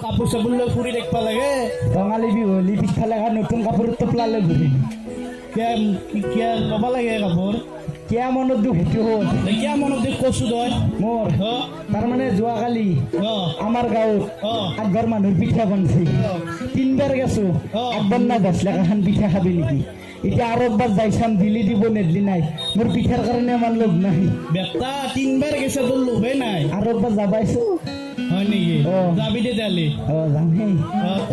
কাপোৰ চাপোৰ লৈ ফুৰি দেখিব লাগে ৰঙালী বিহু হলি পিছফালে এখন নতুন কাপোৰত টোপলালে ঘূৰি কিয় ল'ব লাগে কাপোৰ কিয় মনত দুখ সেইটো হ'ল কিয় মনত দেখ কৈছো তই মোৰ তাৰমানে যোৱাকালি আমাৰ গাঁৱত অ আগৰ মানুহৰ পিঠা বনাইছে 3 বাৰ গেছো আগবাৰ না 10 লাখ এখন পিঠা খাবি নেকি এতিয়া আৰু একবাৰ যাই চাম দিলি দিব নেদলি নাই মোৰ পিঠাৰ কাৰণে আমাৰ লোভ নাই বেটা 3 বাৰ গেছে তোৰ লোভে নাই আৰু একবাৰ যাবাইছো হয় নেকি অ। যাবি তেতিয়াহ'লে যাম সেই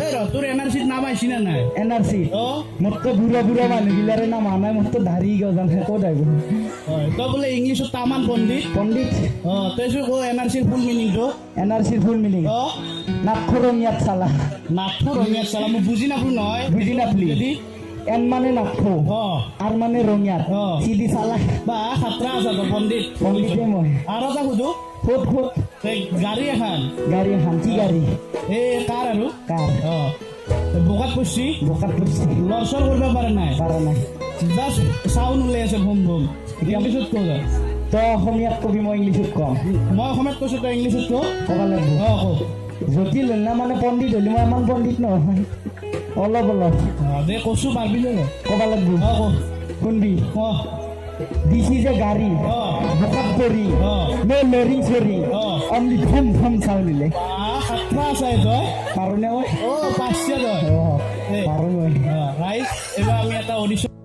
এই ৰ তোৰ NRC নাম আহিছে নে নাই NRC অ মোৰতো বুঢ়া মানুহগিলাৰে নাম অহা নাই মোৰতো দাঢ়ি গজান ক'ত আহিব হয় তই বোলে ইংলিছত তামান পণ্ডিত পণ্ডিত তই ক NRC ফুল মিনিংটো NRC ফুল মিনিং নাথুৰঙিয়াত চালা নাথুৰ ৰঙিয়াত চালা মই বুজি নাপালো নহয় বুজি নাপলি যদি এন মানে নাথু আর মানে ৰঙিয়াত চিধি চালা বা খাতৰা আছে তো পণ্ডিত পণ্ডিতে মই আৰু এটা সুধো ক'ত ক'ত গাড়ী এখন গাড়ী এখন কি গাড়ী এই কাৰ আৰু কাৰ বোকাত পৰছি বোকাত পৰছি লৰচৰ কৰিব পাৰে নাই পাৰা নাই জাষ্ট চাউণ্ড ওলাই আছে ভুম ভুম ইংলিছত কৈ যা তই অসমীয়াত কবি মই ইংলিছত কম মই অসমীয়াত কৈছো তই ইংলিছত ক ক'ব লাগিব জটিল হ'ল না মানে পণ্ডিত হ'লি মই ইমান পণ্ডিত নহয় অলপ অলপ দে কৈছো পাৰিবি নে ক'ব লাগিব শুনবি This is a গাড়ী বোকাত পৰি মই লৰিং চৰি অনলি ধম ধম চাউলিলে খাতৰা আছে তই পাৰোনে মই পাইছে তই পাৰো মই ৰাইট এইবাৰ আমি এটা অডিশ্যন